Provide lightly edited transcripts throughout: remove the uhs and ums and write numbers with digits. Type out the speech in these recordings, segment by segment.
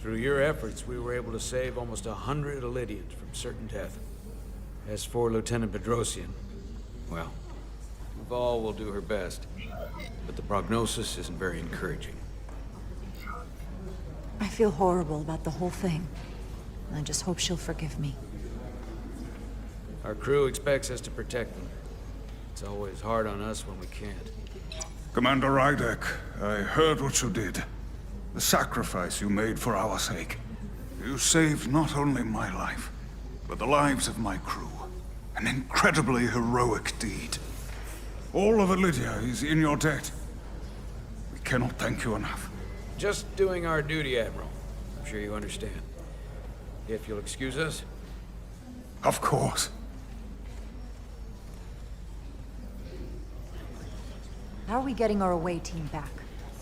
Through your efforts, we were able to save almost 100 Illydians from certain death. As for Lieutenant Bedrosian, well, Val will do her best, but the prognosis isn't very encouraging. I feel horrible about the whole thing. I just hope she'll forgive me. Our crew expects us to protect them. It's always hard on us when we can't. Commander Rydek, I heard what you did. The sacrifice you made for our sake. You saved not only my life, but the lives of my crew. An incredibly heroic deed. All of Illydia is in your debt. We cannot thank you enough. Just doing our duty, Admiral. I'm sure you understand. If you'll excuse us. Of course. How are we getting our away team back?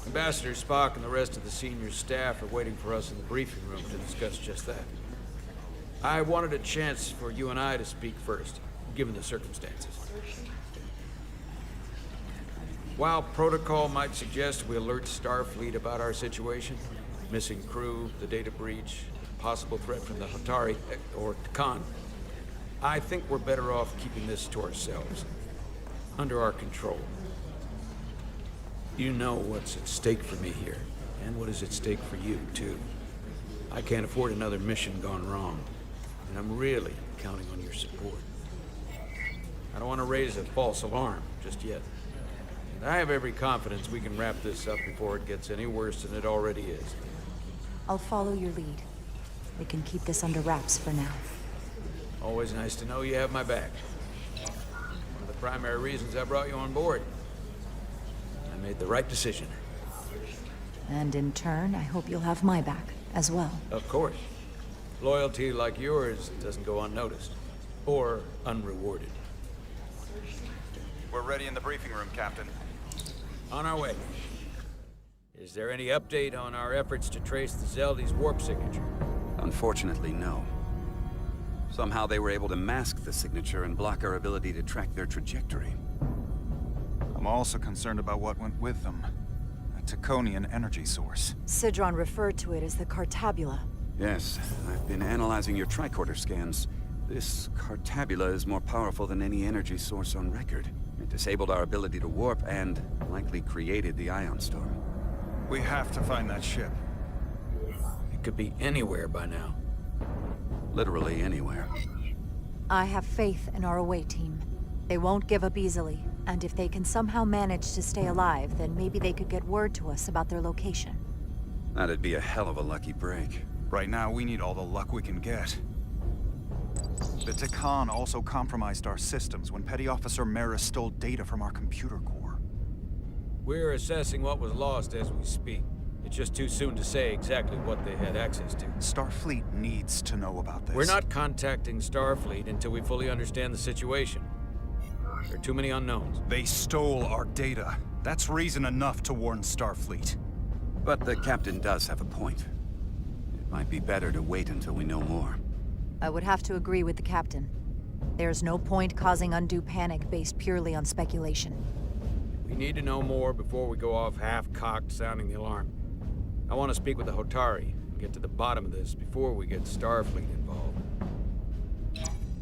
Ambassador Spock and the rest of the senior staff are waiting for us in the briefing room to discuss just that. I wanted a chance for you and I to speak first, given the circumstances. While protocol might suggest we alert Starfleet about our situation, missing crew, the data breach, possible threat from the Hatari, or Khan, I think we're better off keeping this to ourselves, under our control. You know what's at stake for me here, and what is at stake for you, too. I can't afford another mission gone wrong, and I'm really counting on your support. I don't want to raise a false alarm just yet. And I have every confidence we can wrap this up before it gets any worse than it already is. I'll follow your lead. We can keep this under wraps for now. Always nice to know you have my back. One of the primary reasons I brought you on board. I made the right decision. And in turn, I hope you'll have my back as well. Of course. Loyalty like yours doesn't go unnoticed. Or unrewarded. We're ready in the briefing room, Captain. On our way. Is there any update on our efforts to trace the Zeldy's warp signature? Unfortunately, no. Somehow they were able to mask the signature and block our ability to track their trajectory. I'm also concerned about what went with them. A Taconian energy source. Sidron referred to it as the Cartabula. Yes, I've been analyzing your tricorder scans. This Cartabula is more powerful than any energy source on record. It disabled our ability to warp and likely created the ion storm. We have to find that ship. It could be anywhere by now. Literally anywhere. I have faith in our away team. They won't give up easily, and if they can somehow manage to stay alive, then maybe they could get word to us about their location. That'd be a hell of a lucky break. Right now, we need all the luck we can get. The Takan also compromised our systems when Petty Officer Maris stole data from our computer core. We're assessing what was lost as we speak. It's just too soon to say exactly what they had access to. Starfleet needs to know about this. We're not contacting Starfleet until we fully understand the situation. There are too many unknowns. They stole our data. That's reason enough to warn Starfleet. But the captain does have a point. It might be better to wait until we know more. I would have to agree with the captain. There's no point causing undue panic based purely on speculation. We need to know more before we go off half-cocked sounding the alarm. I want to speak with the Hotari and get to the bottom of this before we get Starfleet involved.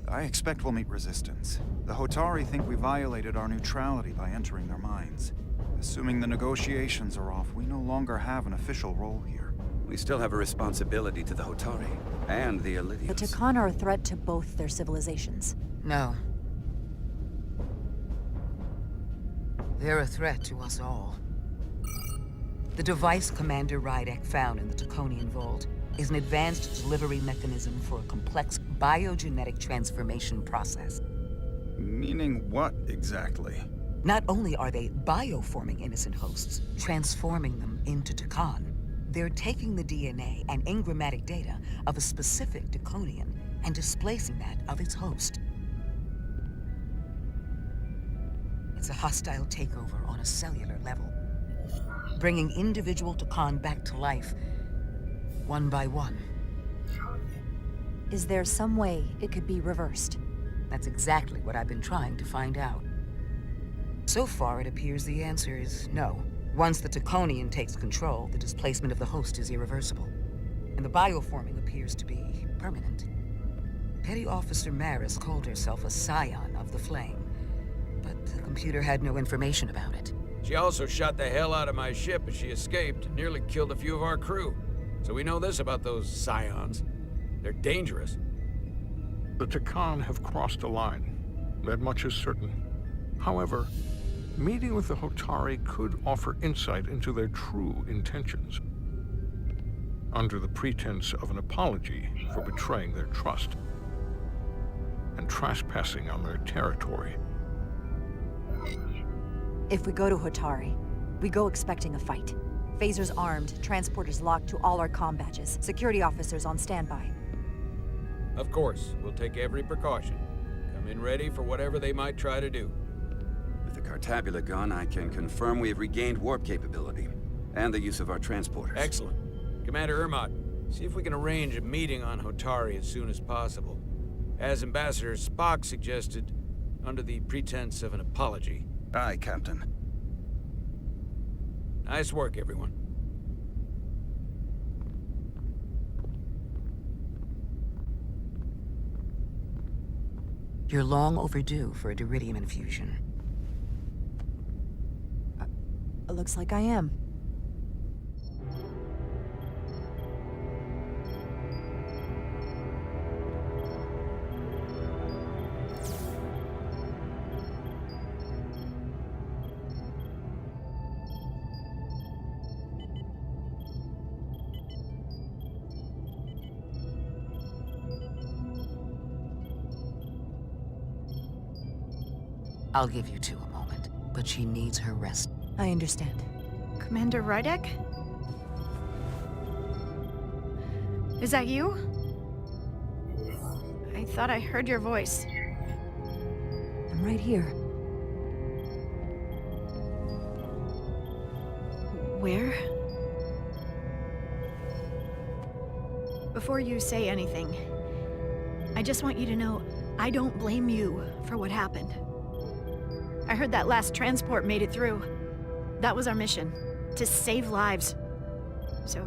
I expect we'll meet resistance. The Hotari think we violated our neutrality by entering their minds. Assuming the negotiations are off, we no longer have an official role here. We still have a responsibility to the Hotari and the Illydians. The Takan are a threat to both their civilizations. No. They're a threat to us all. The device Commander Rydek found in the Taconian Vault is an advanced delivery mechanism for a complex biogenetic transformation process. Meaning what, exactly? Not only are they bioforming innocent hosts, transforming them into Takan, they're taking the DNA and engrammatic data of a specific Taconian and displacing that of its host. It's a hostile takeover on a cellular level, bringing individual Takan back to life, one by one. Is there some way it could be reversed? That's exactly what I've been trying to find out. So far, it appears the answer is no. Once the Taconian takes control, the displacement of the host is irreversible. and the bioforming appears to be permanent. Petty Officer Maris called herself a scion of the flame, but the computer had no information about it. She also shot the hell out of my ship as she escaped and nearly killed a few of our crew. So we know this about those scions. They're dangerous. The Takan have crossed a line. That much is certain. However, meeting with the Hotari could offer insight into their true intentions, under the pretense of an apology for betraying their trust and trespassing on their territory. If we go to Hotari, we go expecting a fight. Phasers armed, transporters locked to all our comm badges, security officers on standby. Of course, we'll take every precaution. Come in ready for whatever they might try to do. With the Cartabula gone, I can confirm we have regained warp capability, and the use of our transporters. Excellent. Commander Ermot, see if we can arrange a meeting on Hotari as soon as possible. As Ambassador Spock suggested, under the pretense of an apology. Aye, Captain. Nice work, everyone. You're long overdue for a Duridium infusion. It looks like I am. I'll give you two a moment, but she needs her rest. I understand. Commander Rydek? Is that you? I thought I heard your voice. I'm right here. Where? Before you say anything, I just want you to know I don't blame you for what happened. I heard that last transport made it through. That was our mission, to save lives. So,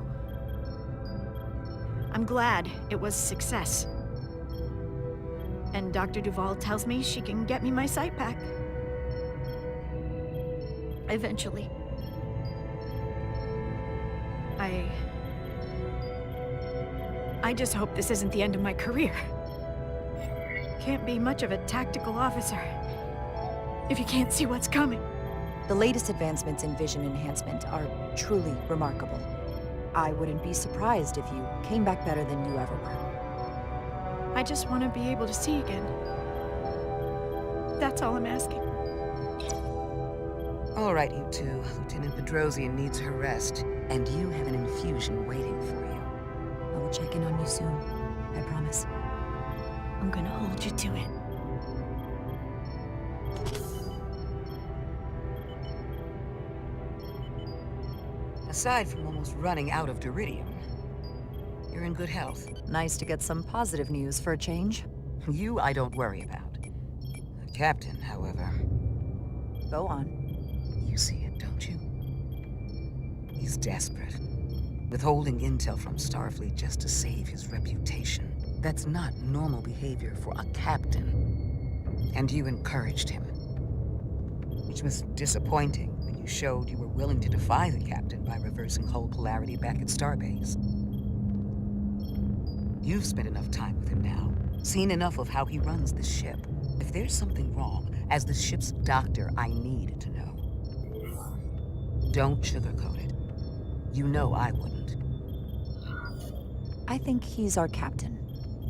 I'm glad it was a success. And Dr. Duval tells me she can get me my sight back. Eventually. I just hope this isn't the end of my career. Can't be much of a tactical officer if you can't see what's coming. The latest advancements in vision enhancement are truly remarkable. I wouldn't be surprised if you came back better than you ever were. I just want to be able to see again. That's all I'm asking. All right, you two. Lieutenant Bedrosian needs her rest, and you have an infusion waiting for you. I will check in on you soon. I promise. I'm gonna hold you to it. Aside from almost running out of Duridium, you're in good health. Nice to get some positive news for a change. You I don't worry about. The captain, however, Go on. you see it, don't you? He's desperate. Withholding intel from Starfleet just to save his reputation. That's not normal behavior for a captain. And you encouraged him. Which was disappointing when you showed you were willing to defy the captain by reversing hull polarity back at Starbase. You've spent enough time with him now, seen enough of how he runs the ship. If there's something wrong, as the ship's doctor, I need to know. Don't sugarcoat it. You know I wouldn't. I think he's our captain,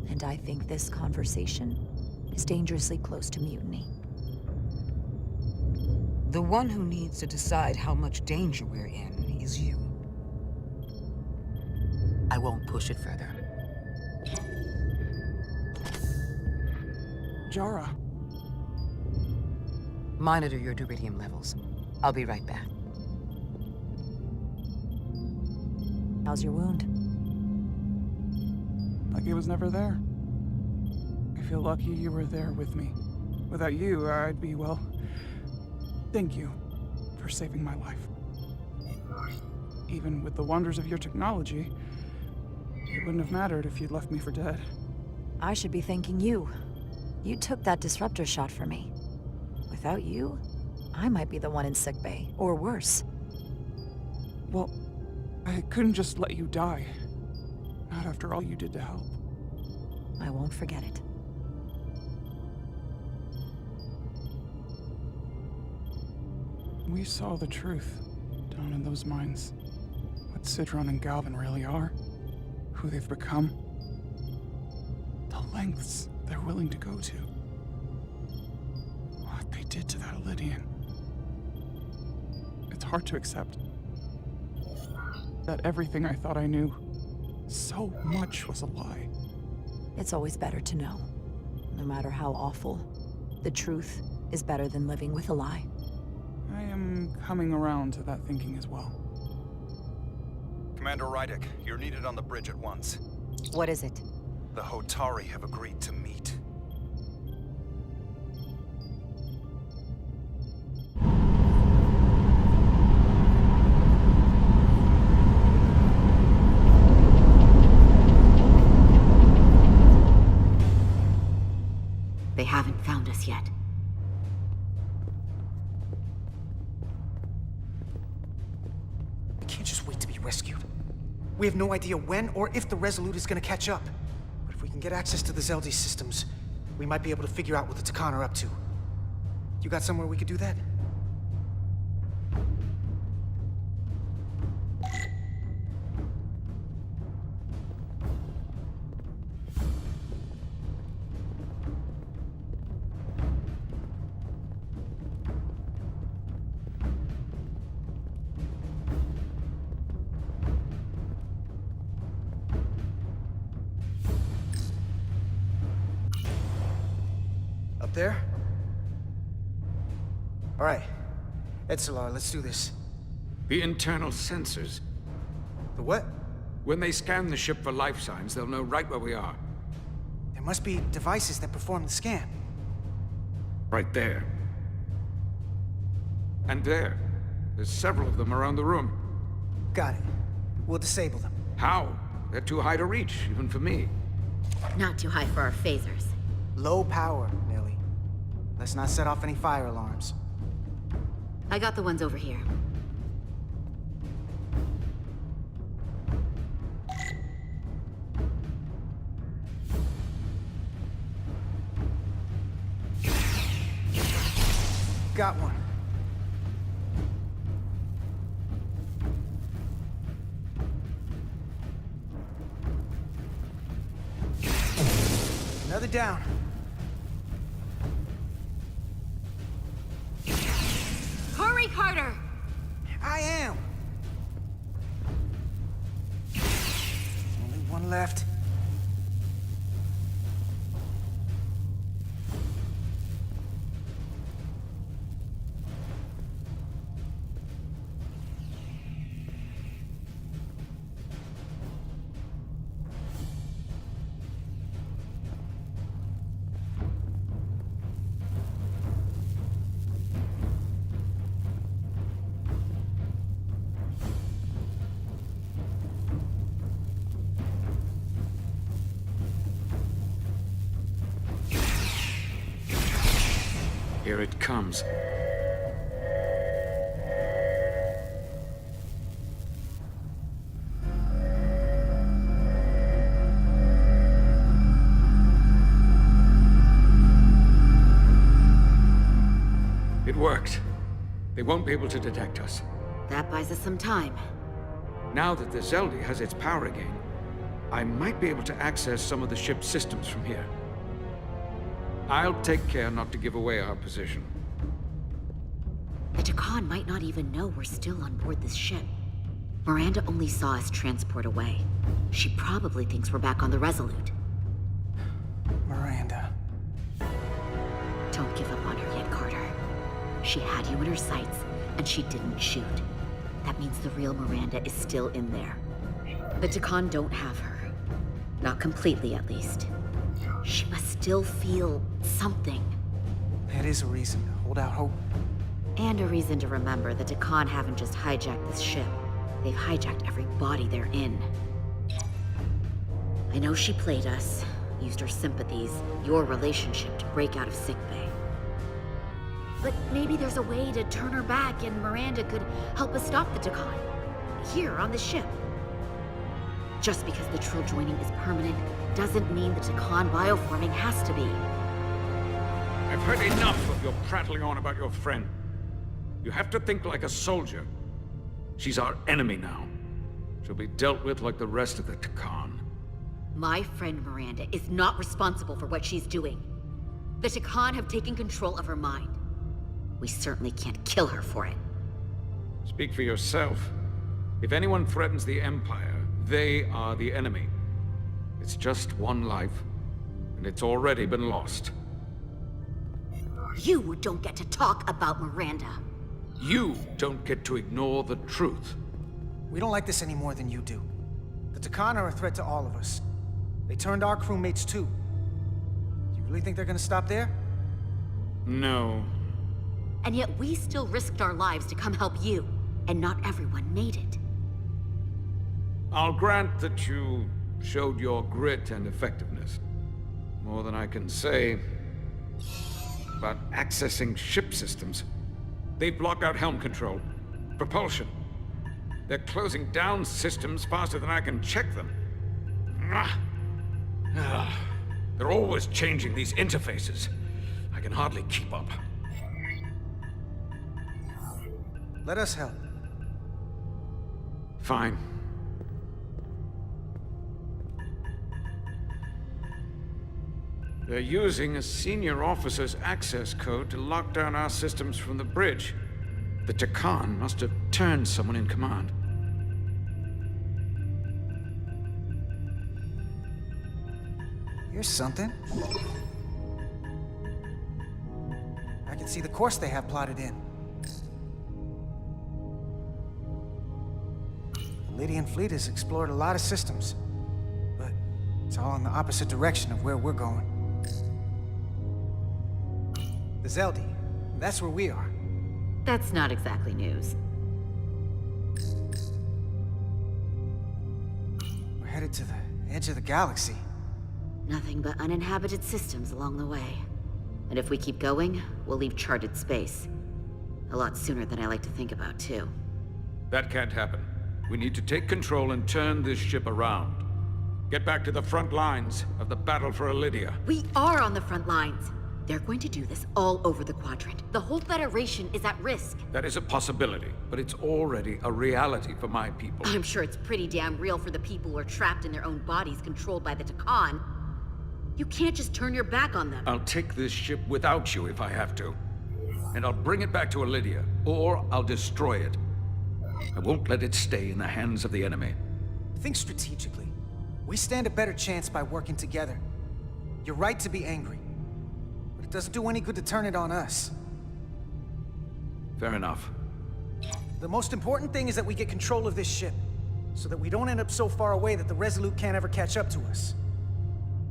and I think this conversation is dangerously close to mutiny. The one who needs to decide how much danger we're in is you. I won't push it further. Jara. Monitor your Duridium levels. I'll be right back. How's your wound? Like it was never there. I feel lucky you were there with me. Without you, I'd be, well... Thank you for saving my life. Even with the wonders of your technology, It wouldn't have mattered if you'd left me for dead. I should be thanking you. You took that disruptor shot for me. Without you, I might be the one in sickbay, or worse. Well, I couldn't just let you die. Not after all you did to help. I won't forget it. We saw the truth down in those mines. What Citron and Galvin really are. Who they've become. The lengths they're willing to go to. What they did to that Lydian. It's hard to accept that everything I thought I knew, so much was a lie. It's always better to know. No matter how awful, the truth is better than living with a lie. I am coming around to that thinking as well. Commander Rydek, you're needed on the bridge at once. What is it? The Hotari have agreed to meet. They haven't found us yet. We can't just wait to be rescued. We have no idea when or if the Resolute is gonna catch up. But if we can get access to the Zeldi systems, we might be able to figure out what the Takan are up to. You got somewhere we could do that? There? All right. Etzelar, let's do this. The internal sensors. The what? When they scan the ship for life signs, they'll know right where we are. There must be devices that perform the scan. Right there. And there. There's several of them around the room. Got it. We'll disable them. How? They're too high to reach, even for me. Not too high for our phasers. Low power, Nelly. Let's not set off any fire alarms. I got the ones over here. Got one. Another down. Hurry, Carter! I am. Only one left. Here it comes. It worked. They won't be able to detect us. That buys us some time. Now that the Zeldi has its power again, I might be able to access some of the ship's systems from here. I'll take care not to give away our position. The Takan might not even know we're still on board this ship. Miranda only saw us transport away. She probably thinks we're back on the Resolute. Miranda. Don't give up on her yet, Carter. She had you in her sights, and she didn't shoot. That means the real Miranda is still in there. The Takan don't have her. Not completely, at least. She must still feel something. That is a reason to hold out hope. And a reason to remember the Takan haven't just hijacked this ship. They've hijacked every body they're in. I know she played us, used her sympathies, your relationship to break out of sickbay. But maybe there's a way to turn her back and Miranda could help us stop the Takan. Here, on the ship. Just because the Trill joining is permanent doesn't mean the Takan bioforming has to be. I've heard enough of your prattling on about your friend. You have to think like a soldier. She's our enemy now. She'll be dealt with like the rest of the Takan. My friend Miranda is not responsible for what she's doing. The Takan have taken control of her mind. We certainly can't kill her for it. Speak for yourself. If anyone threatens the Empire, they are the enemy. It's just one life, and it's already been lost. You don't get to talk about Miranda. You don't get to ignore the truth. We don't like this any more than you do. The Takan are a threat to all of us. They turned our crewmates too. Do you really think they're gonna stop there? No. And yet we still risked our lives to come help you, and not everyone made it. I'll grant that you showed your grit and effectiveness. More than I can say about accessing ship systems. They blocked out helm control, propulsion. They're closing down systems faster than I can check them. They're always changing these interfaces. I can hardly keep up. Let us help. Fine. They're using a senior officer's access code to lock down our systems from the bridge. The Takan must have turned someone in command. Here's something. I can see the course they have plotted in. The Lydian fleet has explored a lot of systems, but it's all in the opposite direction of where we're going. The Zeldi, that's where we are. That's not exactly news. We're headed to the edge of the galaxy. Nothing but uninhabited systems along the way. And if we keep going, we'll leave charted space. A lot sooner than I like to think about, too. That can't happen. We need to take control and turn this ship around. Get back to the front lines of the battle for Elydia. We are on the front lines. They're going to do this all over the quadrant. The whole Federation is at risk. That is a possibility, but it's already a reality for my people. I'm sure it's pretty damn real for the people who are trapped in their own bodies controlled by the Takan. You can't just turn your back on them. I'll take this ship without you if I have to. And I'll bring it back to Elydia, or I'll destroy it. I won't let it stay in the hands of the enemy. Think strategically. We stand a better chance by working together. You're right to be angry. But it doesn't do any good to turn it on us. Fair enough. The most important thing is that we get control of this ship, so that we don't end up so far away that the Resolute can't ever catch up to us.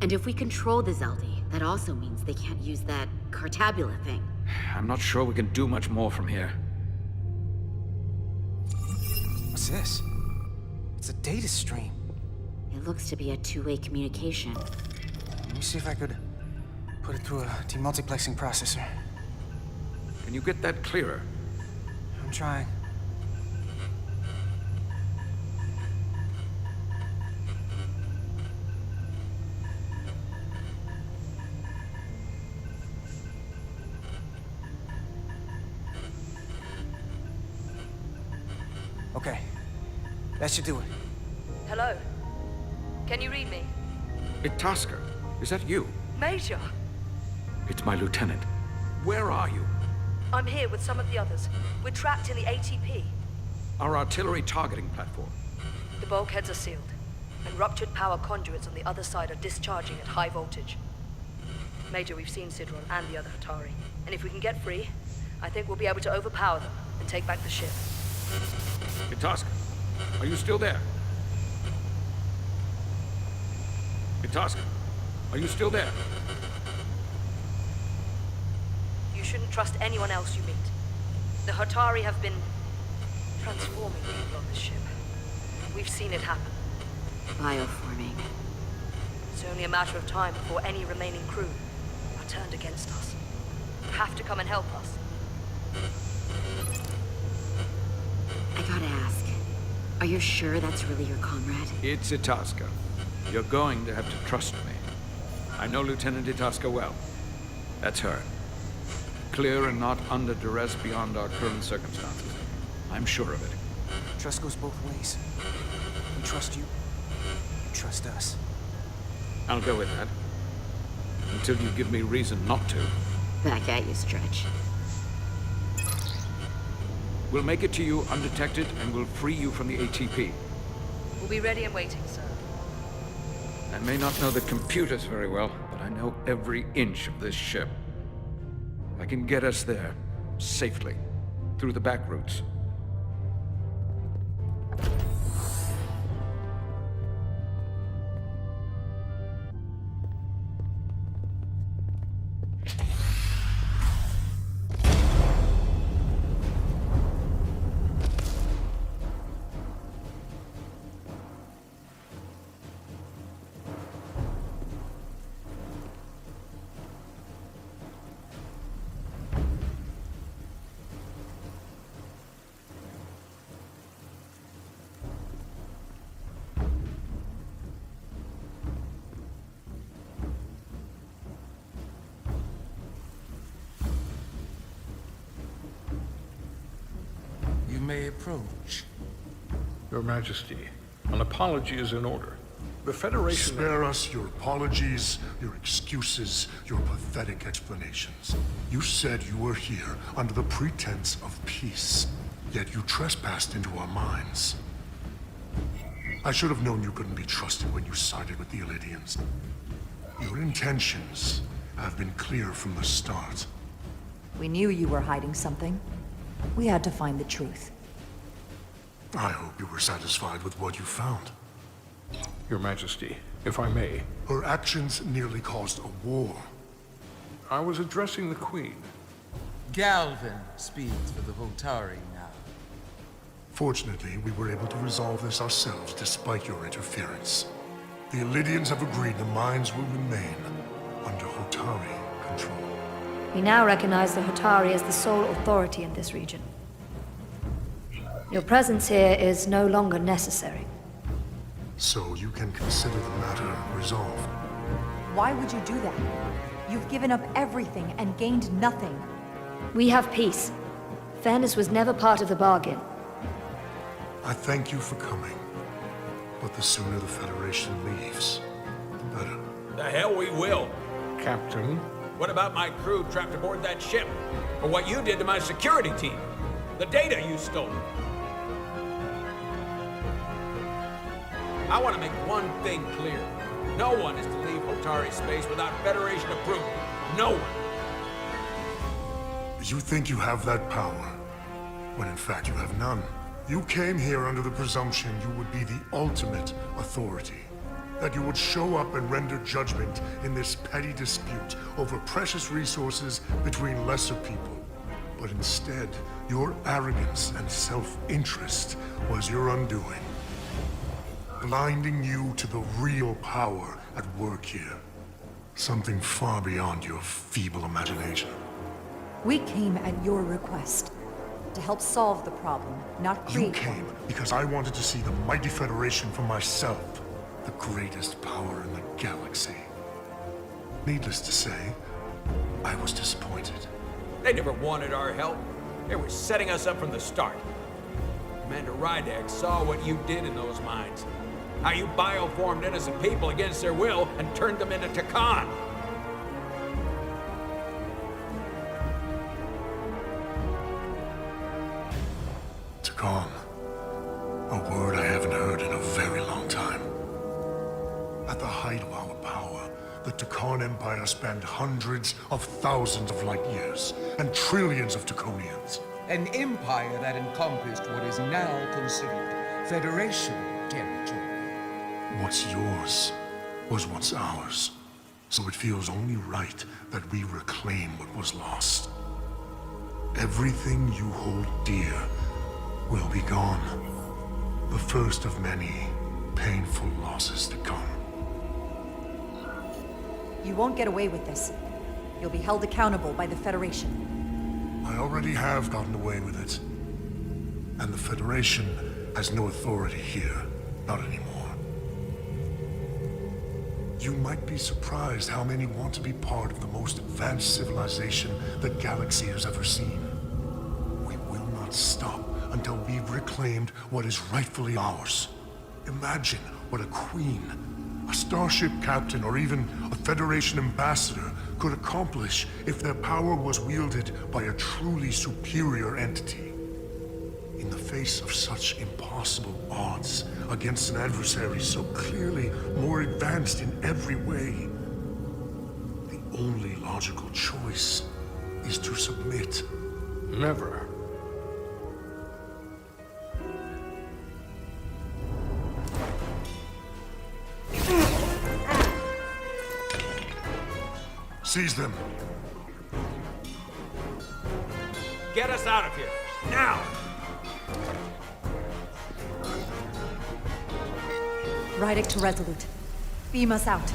And if we control the Zeldi, that also means they can't use that Cartabula thing. I'm not sure we can do much more from here. What's this? It's a data stream. It looks to be a two-way communication. Let me see if I could put it through a demultiplexing processor. Can you get that clearer? I'm trying. Okay. That should do it. Hello? Can you read me? Itaska, is that you? Major! It's my lieutenant. Where are you? I'm here with some of the others. We're trapped in the ATP. Our artillery targeting platform. The bulkheads are sealed, and ruptured power conduits on the other side are discharging at high voltage. Major, we've seen Sidron and the other Hatari, and if we can get free, I think we'll be able to overpower them and take back the ship. Itaska, are you still there? Itaska, are you still there? You shouldn't trust anyone else you meet. The Hatari have been transforming people on this ship. We've seen it happen. Bioforming. It's only a matter of time before any remaining crew are turned against us. You have to come and help us. I gotta ask, are you sure that's really your comrade? It's Itasca. You're going to have to trust me. I know Lieutenant Itasca well. That's her. Clear and not under duress beyond our current circumstances. I'm sure of it. Trust goes both ways. We trust you. You trust us. I'll go with that. Until you give me reason not to. Back at you, Stretch. We'll make it to you undetected, and we'll free you from the ATP. We'll be ready and waiting, sir. I may not know the computers very well, but I know every inch of this ship. I can get us there, safely, through the back routes. You may approach. Your Majesty, an apology is in order. The Federation... Spare us your apologies, your excuses, your pathetic explanations. You said you were here under the pretense of peace, yet you trespassed into our minds. I should have known you couldn't be trusted when you sided with the Illidians. Your intentions have been clear from the start. We knew you were hiding something. We had to find the truth. I hope you were satisfied with what you found. Your Majesty, if I may. Her actions nearly caused a war. I was addressing the Queen. Galvin speaks for the Hotari now. Fortunately, we were able to resolve this ourselves despite your interference. The Illidians have agreed the mines will remain under Hotari control. We now recognize the Hotari as the sole authority in this region. Your presence here is no longer necessary. So you can consider the matter resolved. Why would you do that? You've given up everything and gained nothing. We have peace. Fairness was never part of the bargain. I thank you for coming. But the sooner the Federation leaves, the better. The hell we will. Captain? What about my crew trapped aboard that ship? Or what you did to my security team? The data you stole? I want to make one thing clear. No one is to leave Hotari space without Federation approval. No one. You think you have that power, when in fact you have none. You came here under the presumption you would be the ultimate authority. That you would show up and render judgment in this petty dispute over precious resources between lesser people. But instead, your arrogance and self-interest was your undoing. Blinding you to the real power at work here. Something far beyond your feeble imagination. We came at your request. To help solve the problem, not create. You came because I wanted to see the mighty Federation for myself. The greatest power in the galaxy. Needless to say, I was disappointed. They never wanted our help. They were setting us up from the start. Commander Rydek saw what you did in those mines. How you bioformed innocent people against their will and turned them into Takan. Takan. A word I haven't heard in a very long time. At the height of our power, the Takan Empire spanned hundreds of thousands of light years and trillions of Taconians. An empire that encompassed what is now considered Federation territory. What's yours was once ours, so it feels only right that we reclaim what was lost. Everything you hold dear will be gone. The first of many painful losses to come. You won't get away with this. You'll be held accountable by the Federation. I already have gotten away with it. And the Federation has no authority here. Not anymore. You might be surprised how many want to be part of the most advanced civilization the galaxy has ever seen. We will not stop until we've reclaimed what is rightfully ours. Imagine what a queen, a starship captain, or even a Federation ambassador could accomplish if their power was wielded by a truly superior entity. In the face of such impossible odds against an adversary so clearly more advanced in every way, the only logical choice is to submit. Never. Seize them. Get us out of here, now! Rydick to Resolute. Beam us out.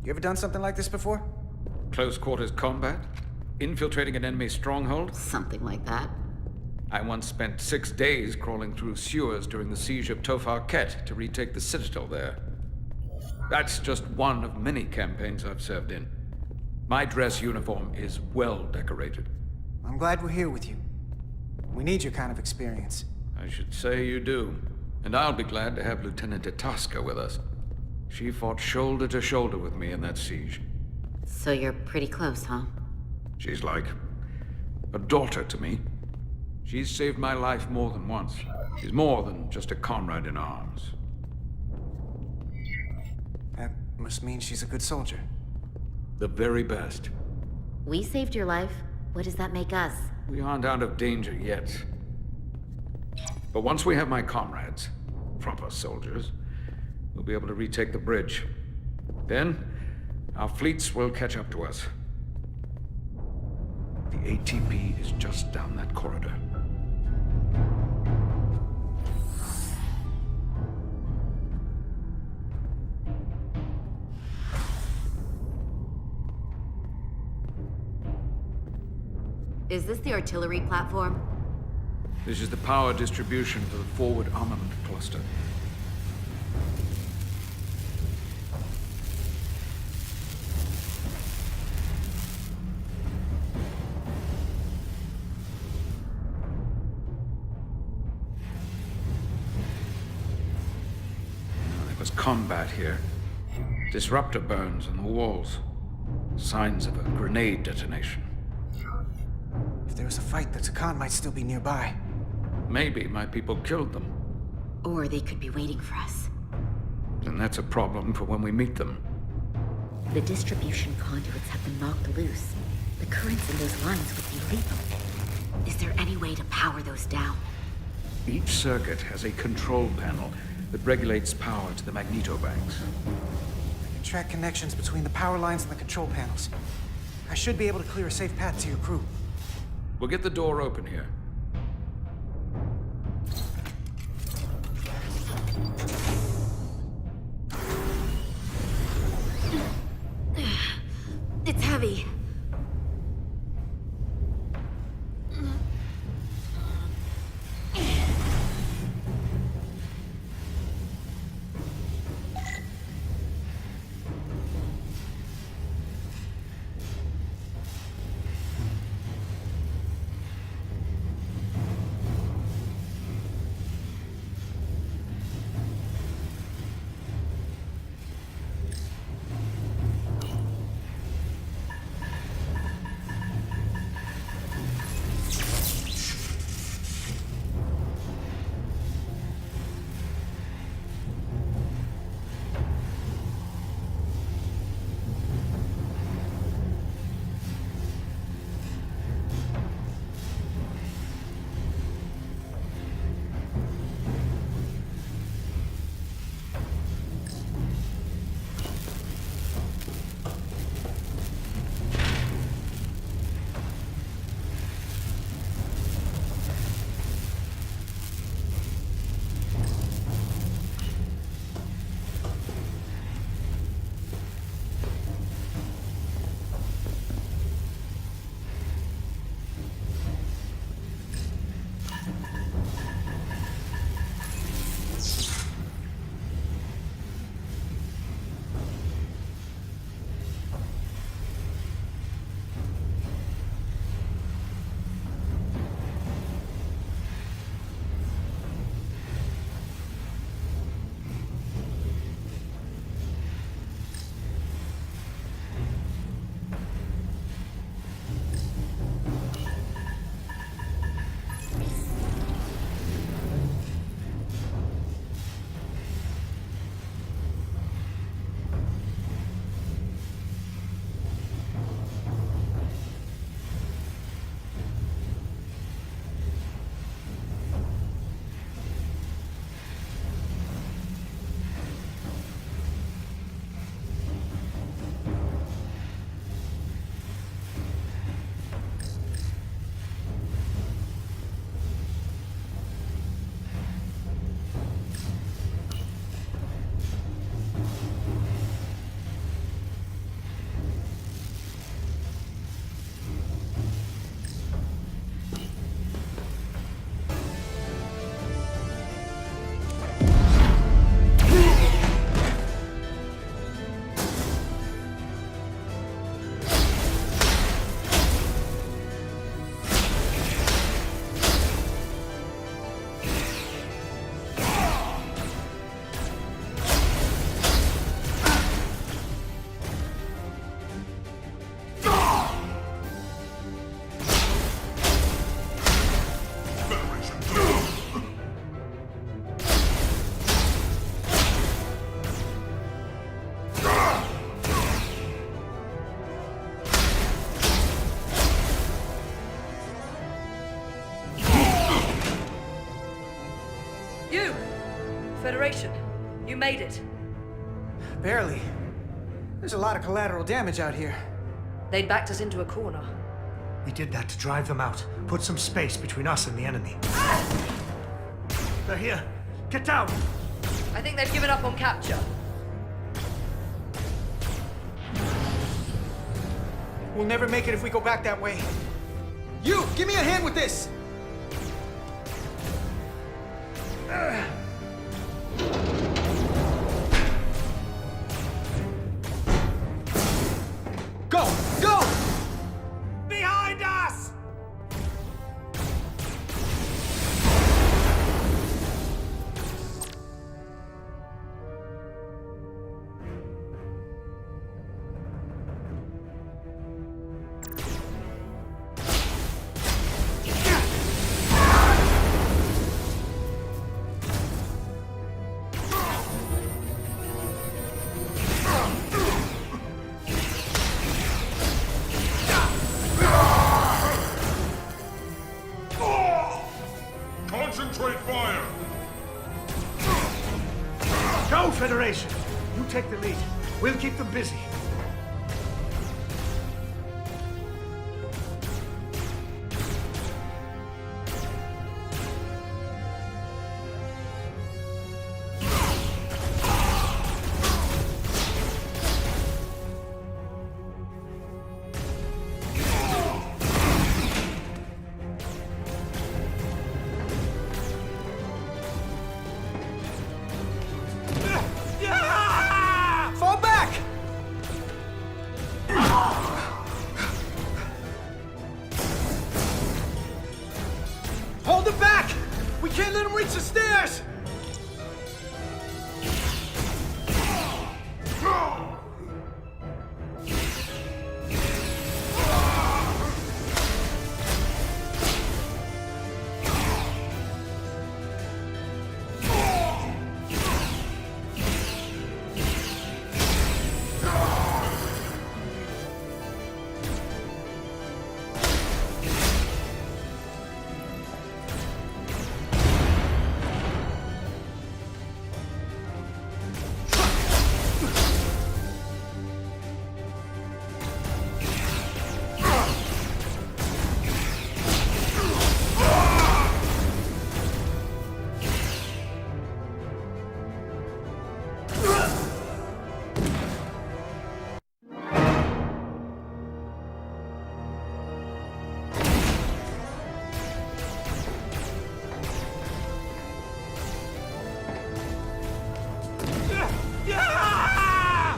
You ever done something like this before? Close quarters combat? Infiltrating an enemy stronghold? Something like that. I once spent 6 days crawling through sewers during the siege of Tofar Ket to retake the citadel there. That's just one of many campaigns I've served in. My dress uniform is well decorated. I'm glad we're here with you. We need your kind of experience. I should say you do. And I'll be glad to have Lieutenant Itasca with us. She fought shoulder to shoulder with me in that siege. So you're pretty close, huh? She's like a daughter to me. She's saved my life more than once. She's more than just a comrade in arms. That must mean she's a good soldier. The very best. We saved your life. What does that make us? We aren't out of danger yet. But once we have my comrades, proper soldiers, we'll be able to retake the bridge. Then, our fleets will catch up to us. The ATP is just down that corridor. Is this the artillery platform? This is the power distribution for the forward armament cluster. There was combat here. Disruptor burns on the walls. Signs of a grenade detonation. If there was a fight, the Takan might still be nearby. Maybe my people killed them. Or they could be waiting for us. And that's a problem for when we meet them. The distribution conduits have been knocked loose. The currents in those lines would be lethal. Is there any way to power those down? Each circuit has a control panel that regulates power to the magnetobanks. I can track connections between the power lines and the control panels. I should be able to clear a safe path to your crew. We'll get the door open here. It's heavy. Federation. You made it. Barely. There's a lot of collateral damage out here. They'd backed us into a corner. We did that to drive them out. Put some space between us and the enemy. They're here. Get down! I think they've given up on capture. We'll never make it if we go back that way. You, give me a hand with this! Go! Go! Behind us! Concentrate fire! Go, Federation! You take the lead. We'll keep them busy. Fall back! Hold it back! We can't let them reach the stairs!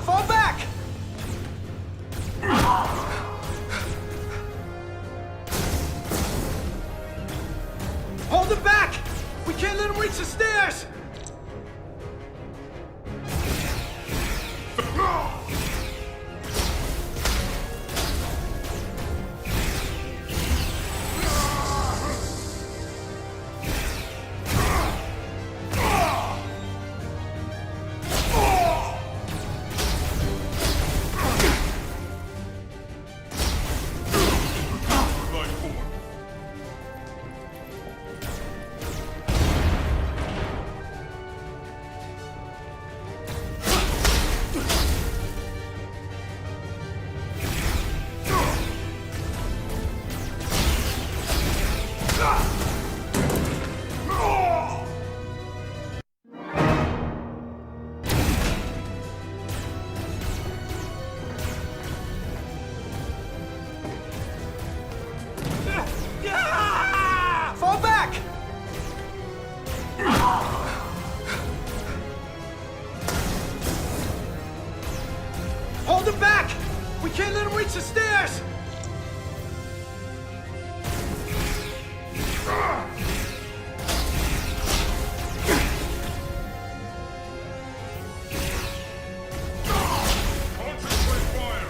Fall back! Hold it back! We can't let them reach the stairs! Fall back! Hold it back! We can't let them reach the stairs! Concentrate fire!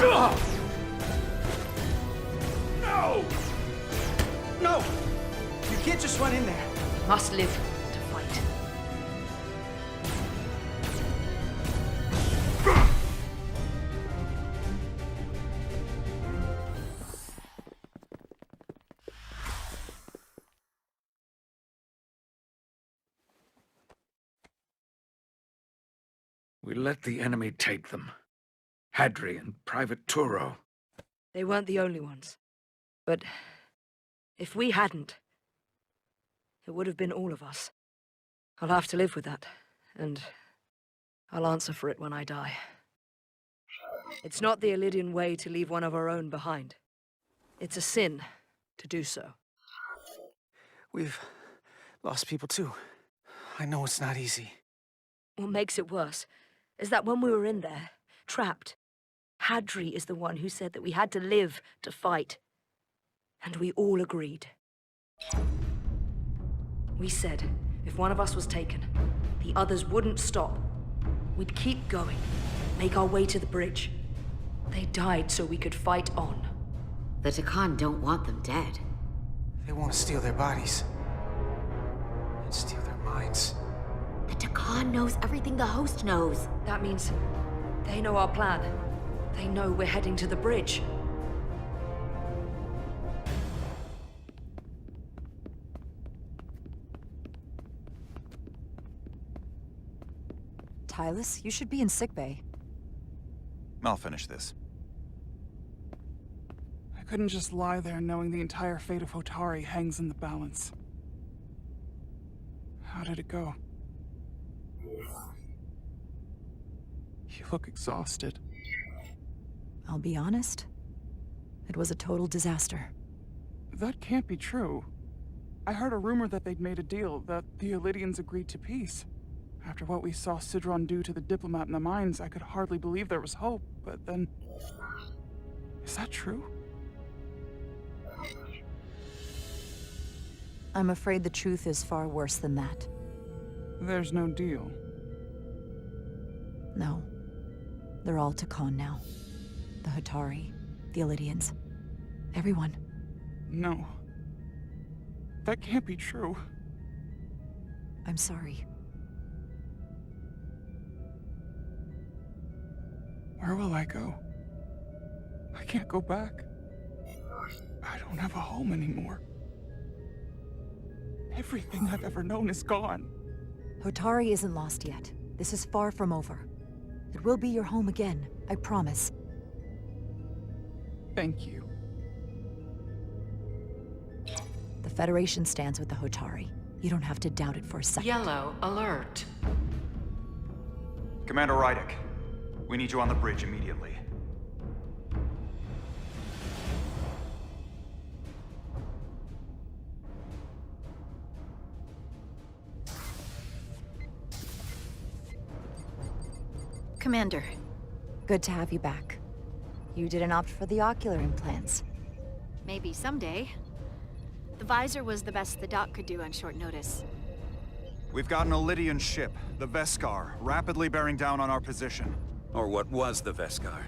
No! No! You can't just run in there. Must live to fight. We let the enemy take them. Hadri and Private Turo. They weren't the only ones. But if we hadn't, it would have been all of us. I'll have to live with that, and I'll answer for it when I die. It's not the Illidian way to leave one of our own behind. It's a sin to do so. We've lost people too. I know it's not easy. What makes it worse is that when we were in there, trapped, Hadri is the one who said that we had to live to fight. And we all agreed. We said if one of us was taken, the others wouldn't stop. We'd keep going, make our way to the bridge. They died so we could fight on. The Takan don't want them dead. They want to steal their bodies. And steal their minds. The Takan knows everything the host knows. That means they know our plan. They know we're heading to the bridge. Tylus, you should be in sickbay. I'll finish this. I couldn't just lie there knowing the entire fate of Hotari hangs in the balance. How did it go? You look exhausted. I'll be honest. It was a total disaster. That can't be true. I heard a rumor that they'd made a deal, that the Illidians agreed to peace. After what we saw Sidron do to the diplomat in the mines, I could hardly believe there was hope, but then... Is that true? I'm afraid the truth is far worse than that. There's no deal. No. They're all Takan now. The Hotari, the Illidians. Everyone. No. That can't be true. I'm sorry. Where will I go? I can't go back. I don't have a home anymore. Everything I've ever known is gone. Hotari isn't lost yet. This is far from over. It will be your home again, I promise. Thank you. The Federation stands with the Hotari. You don't have to doubt it for a second. Yellow alert. Commander Rydek, we need you on the bridge immediately. Commander. Good to have you back. You didn't opt for the ocular implants. Maybe someday. The visor was the best the doc could do on short notice. We've got an Illidian ship, the Veskar, rapidly bearing down on our position. Or what was the Veskar.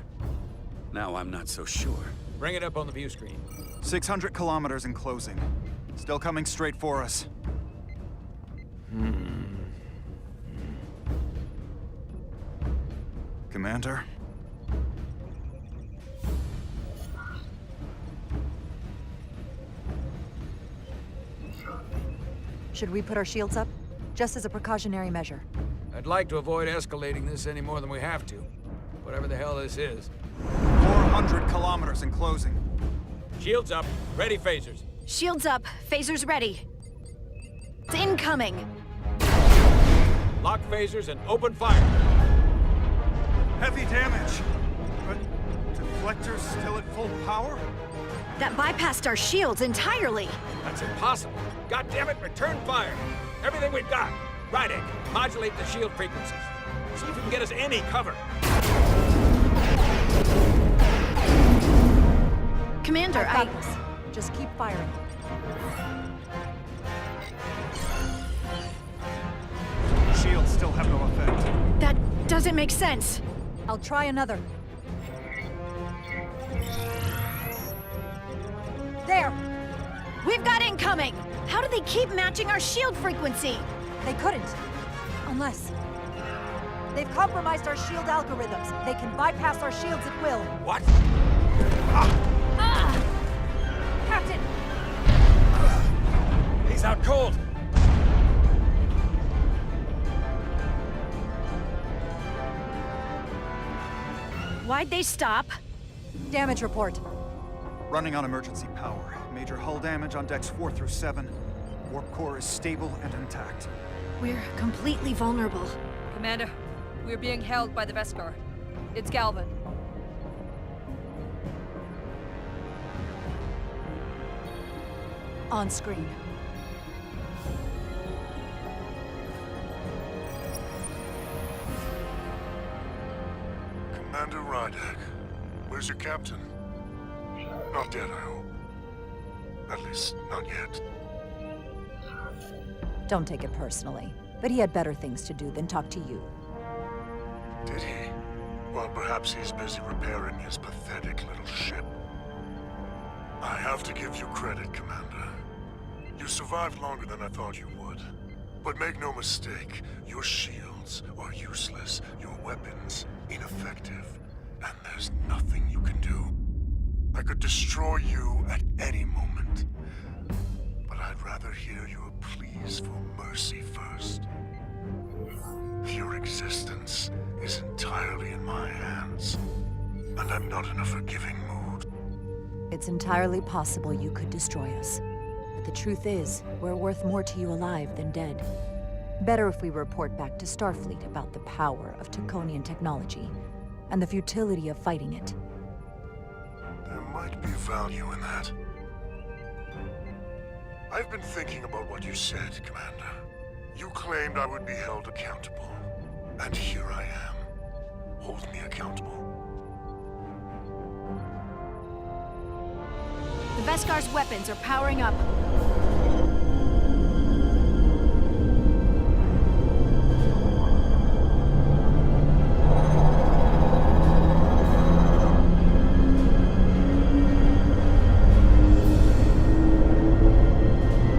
Now I'm not so sure. Bring it up on the view screen. 600 kilometers in closing. Still coming straight for us. Commander? Should we put our shields up? Just as a precautionary measure. I'd like to avoid escalating this any more than we have to. Whatever the hell this is. 400 kilometers in closing. Shields up. Ready phasers. Shields up. Phasers ready. It's incoming. Lock phasers and open fire. Heavy damage. But deflectors still at full power? That bypassed our shields entirely. That's impossible. God damn it, return fire. Everything we've got. Rydek, modulate the shield frequencies. See if we can get us any cover. Commander, I've got this. Just keep firing. Shields still have no effect. That doesn't make sense. I'll try another. There! We've got incoming! How do they keep matching our shield frequency? They couldn't. Unless... They've compromised our shield algorithms. They can bypass our shields at will. What? Captain! He's out cold! Why'd they stop? Damage report. Running on emergency power. Major hull damage on decks 4 through 7. Warp core is stable and intact. We're completely vulnerable. Commander, we're being held by the Beskar. It's Galvin. On screen. Commander Rydek, where's your captain? Not dead, I hope. At least, not yet. Don't take it personally, but he had better things to do than talk to you. Did he? Well, perhaps he's busy repairing his pathetic little ship. I have to give you credit, Commander. You survived longer than I thought you would. But make no mistake, your shields are useless, your weapons ineffective, and there's nothing you can do. I could destroy you at any moment, but I'd rather hear your pleas for mercy first. Your existence is entirely in my hands, and I'm not in a forgiving mood. It's entirely possible you could destroy us. But the truth is, we're worth more to you alive than dead. Better if we report back to Starfleet about the power of Taconian technology, and the futility of fighting it. There might be value in that. I've been thinking about what you said, Commander. You claimed I would be held accountable. And here I am. Hold me accountable. The Veskar's weapons are powering up.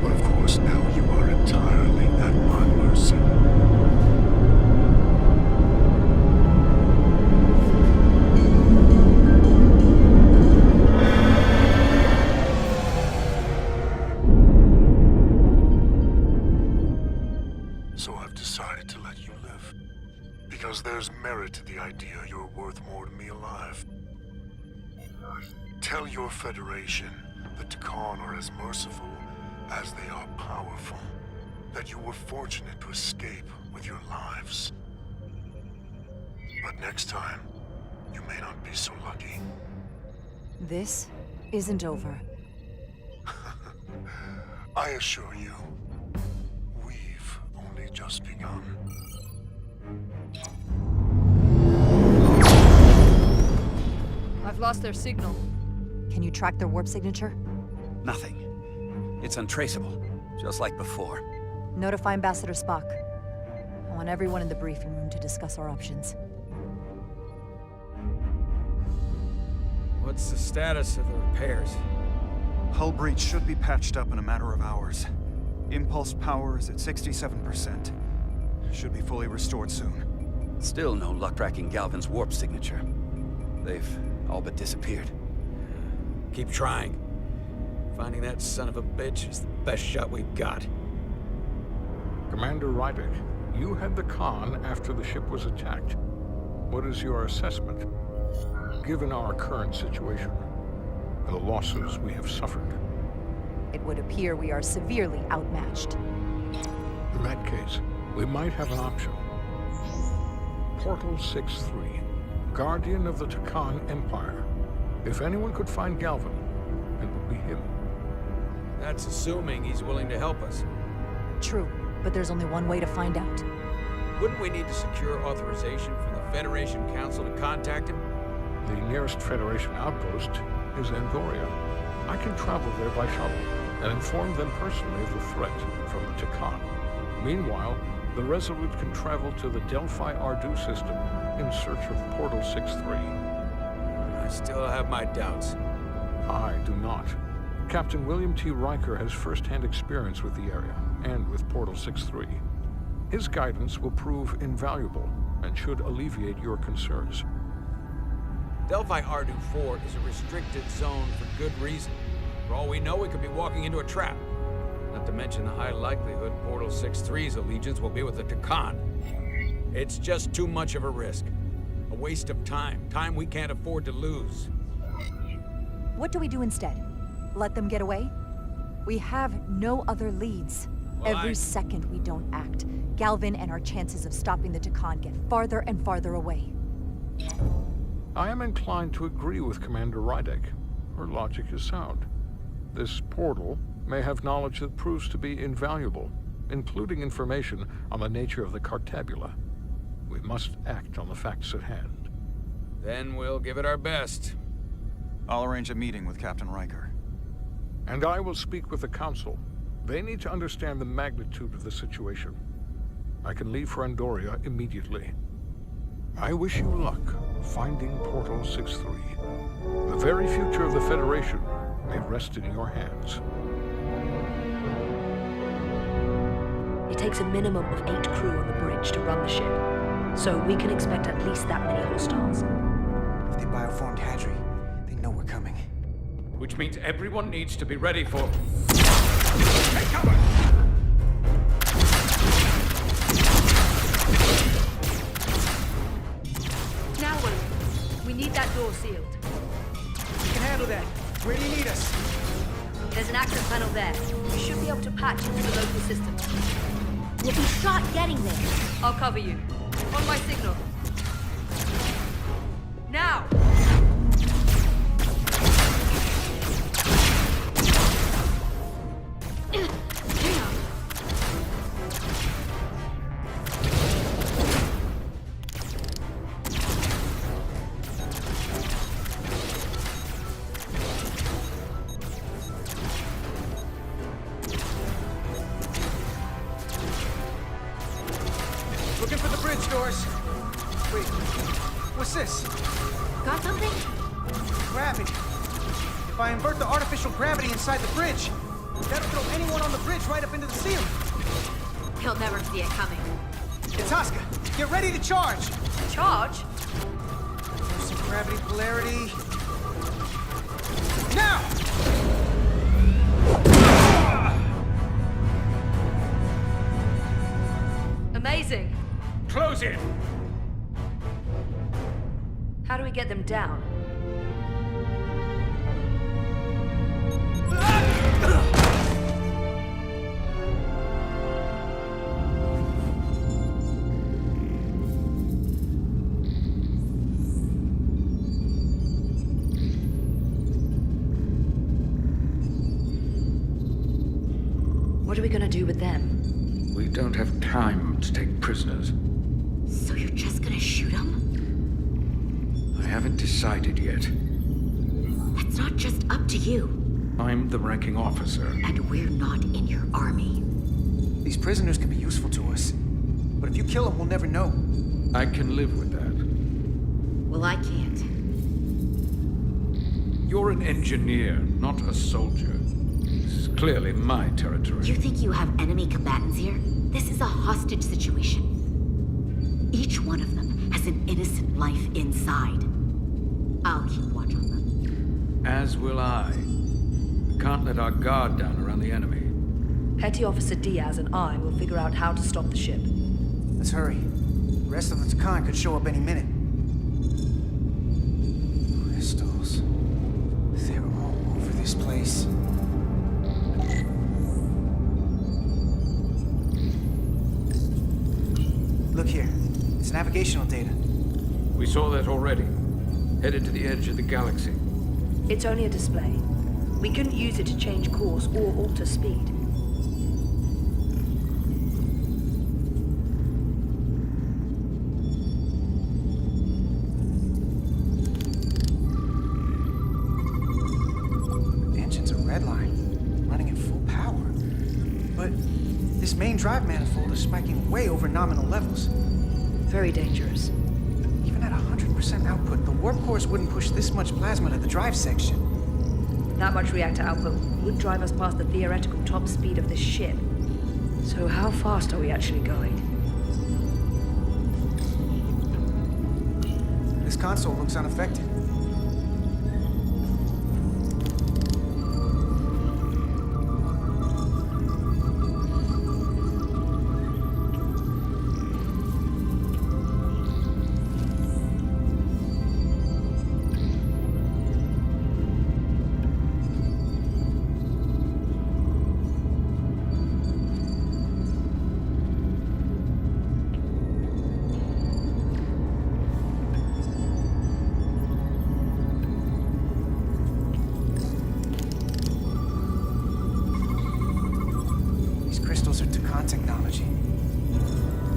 But of course, now you are entirely at my mercy. So I've decided to let you live. Because there's merit to the idea you're worth more to me alive. Tell your Federation that Takan are as merciful as they are powerful. That you were fortunate to escape with your lives. But next time, you may not be so lucky. This isn't over. I assure you, we've only just begun. I've lost their signal. Can you track their warp signature? Nothing. It's untraceable, just like before. Notify Ambassador Spock. I want everyone in the briefing room to discuss our options. What's the status of the repairs? Hull breach should be patched up in a matter of hours. Impulse power is at 67%. Should be fully restored soon. Still no luck tracking Galvin's warp signature. They've all but disappeared. Keep trying. Finding that son of a bitch is the best shot we've got. Commander Rydek, you had the con after the ship was attacked. What is your assessment? Given our current situation, and the losses we have suffered. It would appear we are severely outmatched. In that case, we might have an option. Portal 6-3, Guardian of the Takan Empire. If anyone could find Galvin, it would be him. That's assuming he's willing to help us. True, but there's only one way to find out. Wouldn't we need to secure authorization from the Federation Council to contact him? The nearest Federation outpost is Angoria. I can travel there by shuttle and inform them personally of the threat from the Takan. Meanwhile, the Resolute can travel to the Delphi Ardu system in search of Portal 6-3. I Still have my doubts. I do not. Captain William T. Riker has first-hand experience with the area, and with Portal 6-3. His guidance will prove invaluable, and should alleviate your concerns. Delphi Ardu 4 is a restricted zone for good reason. For all we know, we could be walking into a trap. Not to mention the high likelihood Portal 6-3's allegiance will be with the Takan. It's just too much of a risk. A waste of time. Time we can't afford to lose. What do we do instead? Let them get away? We have no other leads. Well, Every second we don't act, Galvin and our chances of stopping the Takan get farther and farther away. I am inclined to agree with Commander Rydek. Her logic is sound. This portal may have knowledge that proves to be invaluable, including information on the nature of the Cartabula. We must act on the facts at hand. Then we'll give it our best. I'll arrange a meeting with Captain Riker. And I will speak with the Council. They need to understand the magnitude of the situation. I can leave for Andoria immediately. I wish you luck finding Portal 6-3. The very future of the Federation may rest in your hands. It takes a minimum of 8 crew on the bridge to run the ship, so we can expect at least that many hostiles. If they bioformed Hadri, they know we're coming. Which means everyone needs to be ready for... Take cover! Now what? We need that door sealed. We can handle that. Where do you need us? There's an access panel there. We should be able to patch into the local system. We'll be shot getting there. I'll cover you. On my signal. Now! Looking for the bridge doors. Wait, what's this? Got something? Gravity. If I invert the artificial gravity inside the bridge, that'll throw anyone on the bridge right up into the ceiling. He'll never see it coming. Itasca, get ready to charge. Charge? There's some gravity polarity. Now! Amazing. Close it! How do we get them down? What are we gonna do with them? We don't have time to take prisoners. So you're just gonna shoot him? I haven't decided yet. That's not just up to you. I'm the ranking officer. And we're not in your army. These prisoners can be useful to us. But if you kill them, we'll never know. I can live with that. Well, I can't. You're an engineer, not a soldier. This is clearly my territory. You think you have enemy combatants here? This is a hostage situation. Each one of them has an innocent life inside. I'll keep watch on them. As will I. We can't let our guard down around the enemy. Petty Officer Diaz and I will figure out how to stop the ship. Let's hurry. The rest of the Takan could show up any minute. Crystals. They're all over this place. Look here. It's navigational data. We saw that already. Headed to the edge of the galaxy. It's only a display. We couldn't use it to change course or alter speed. Engine's a red line, running at full power. But this main drive manifold is spiking way over nominal levels. Very dangerous. Even at 100 60% output. The warp cores wouldn't push this much plasma to the drive section. That much reactor output would drive us past the theoretical top speed of this ship. So how fast are we actually going? This console looks unaffected. Technology.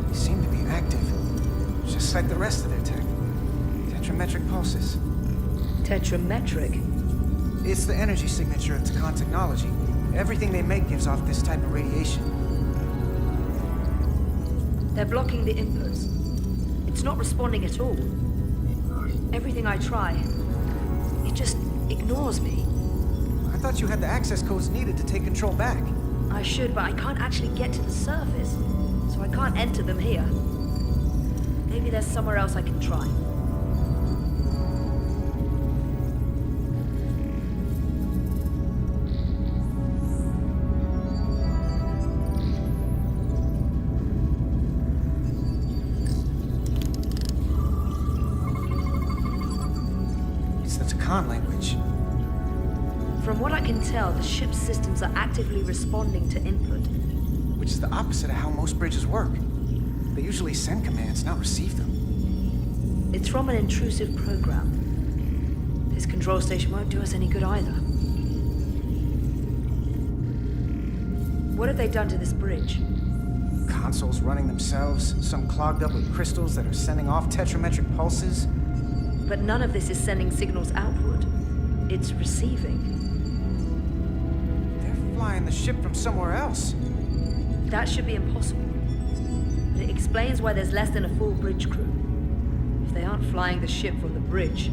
They seem to be active, just like the rest of their tech. Tetrametric pulses. Tetrametric? It's the energy signature of Takan technology. Everything they make gives off this type of radiation. They're blocking the inputs. It's not responding at all. Everything I try, it just ignores me. I thought you had the access codes needed to take control back. I should, but I can't actually get to the surface, so I can't enter them here. Maybe there's somewhere else I can try. It's the Takan language. From what I can tell, the ship's systems are actively responding to input. Which is the opposite of how most bridges work. They usually send commands, not receive them. It's from an intrusive program. This control station won't do us any good either. What have they done to this bridge? Consoles running themselves, some clogged up with crystals that are sending off tetrametric pulses. But none of this is sending signals outward. It's receiving. Flying the ship from somewhere else. That should be impossible. But it explains why there's less than a full bridge crew. If they aren't flying the ship from the bridge,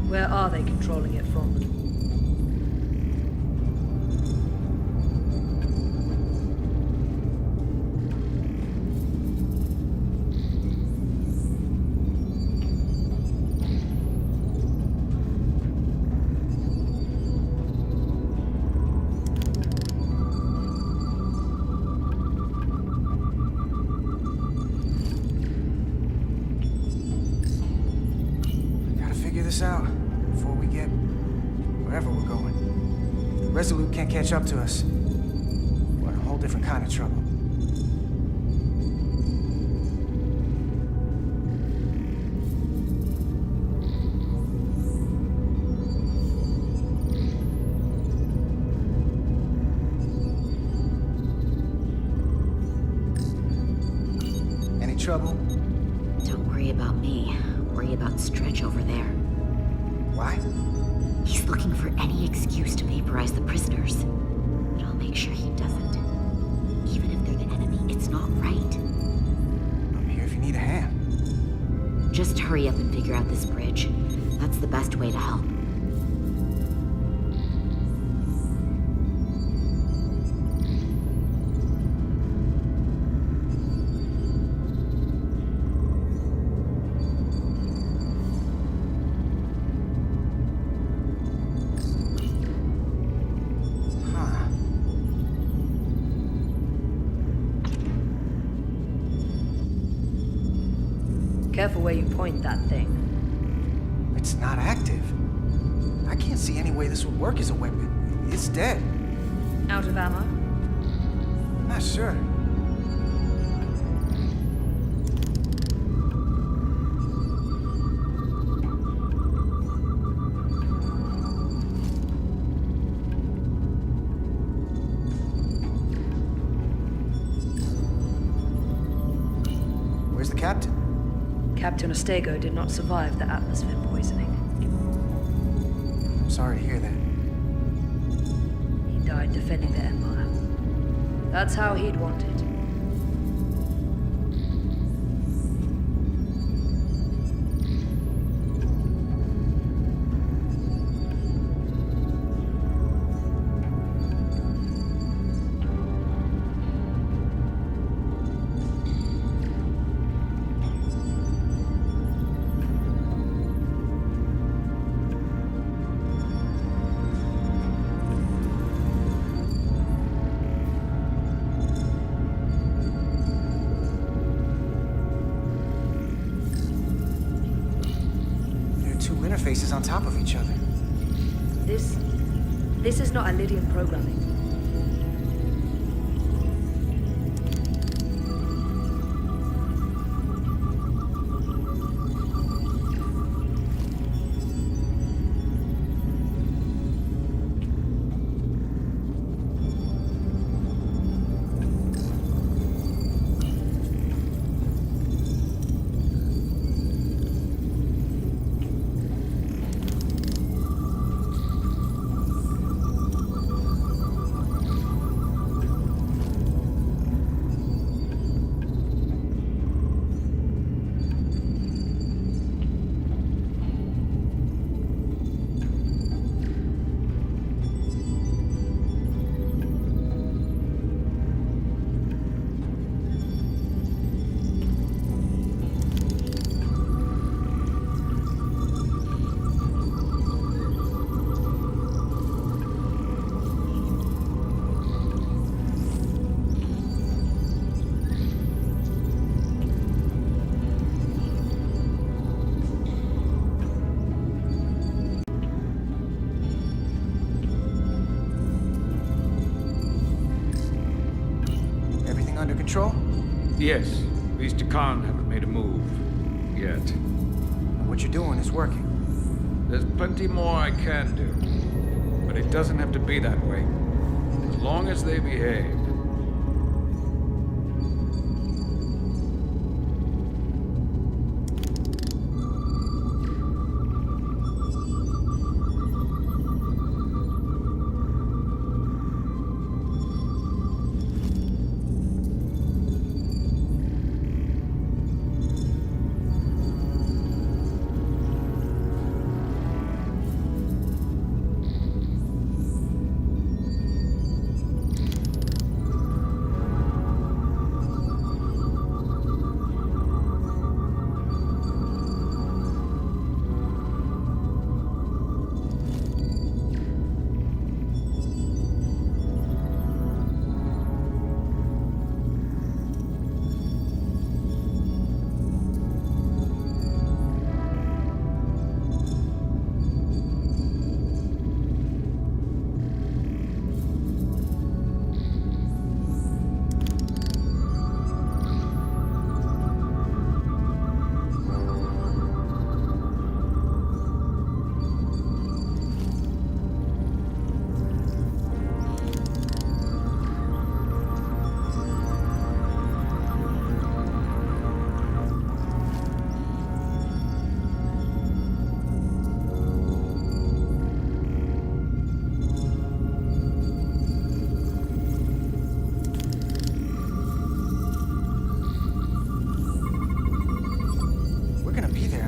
where are they controlling it from? Out before we get wherever we're going. If the Resolute can't catch up to us, we're in a whole different kind of trouble. Any trouble? Don't worry about me. Worry about Stretch over there. Why? He's looking for any excuse to vaporize the prisoners. But I'll make sure he doesn't. Even if they're the enemy, it's not right. I'm here if you need a hand. Just hurry up and figure out this bridge. That's the best way to help. Careful where you point that thing. It's not active. I can't see any way this would work as a weapon. It's dead. Out of ammo? I'm not sure. Where's the captain? Captain Ostego did not survive the atmosphere poisoning. I'm sorry to hear that. He died defending the Empire. That's how he'd want it. interfaces on top of each other. This is not Lydian programming. Under control? Yes, these Takan haven't made a move. Yet. And what you're doing is working. There's plenty more I can do. But it doesn't have to be that way. As long as they behave.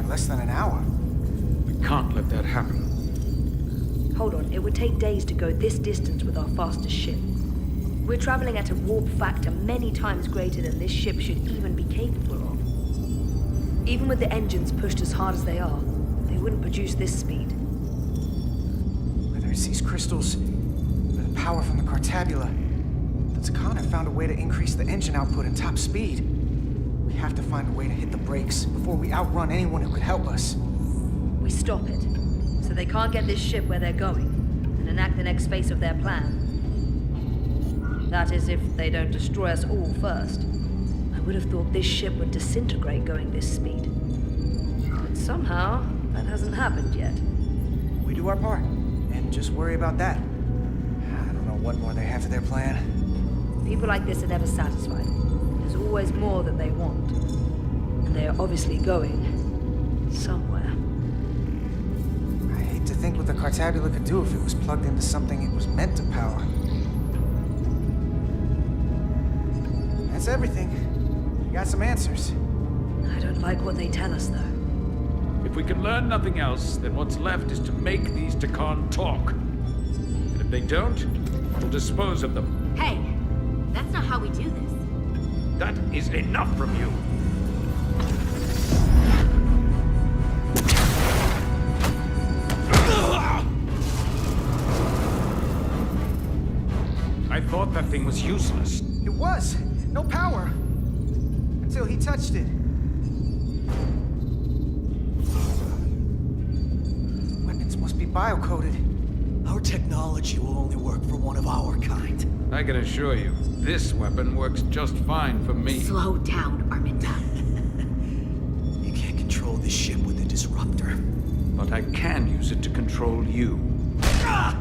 Less than an hour. We can't let that happen. Hold on, it would take days to go this distance with our fastest ship. We're traveling at a warp factor many times greater than this ship should even be capable of. Even with the engines pushed as hard as they are, they wouldn't produce this speed. Whether it's these crystals, or the power from the Cartabula, the Takan have found a way to increase the engine output and top speed. We have to find a way to hit the brakes before we outrun anyone who could help us. We stop it, so they can't get this ship where they're going, and enact the next phase of their plan. That is, if they don't destroy us all first. I would have thought this ship would disintegrate going this speed. But somehow, that hasn't happened yet. We do our part, and just worry about that. I don't know what more they have to their plan. People like this are never satisfied. There's always more that they want. And they are obviously going somewhere. I hate to think what the Cartabula could do if it was plugged into something it was meant to power. That's everything. You got some answers. I don't like what they tell us, though. If we can learn nothing else, then what's left is to make these Takan talk. And if they don't, we'll dispose of them. Hey, that's not how we do this. That is enough from you. I thought that thing was useless. It was. No power. Until he touched it. biocoded. Our technology will only work for one of our kind. I can assure you, this weapon works just fine for me. Slow down, Arminda. You can't control this ship with a disruptor. But I can use it to control you. Ah!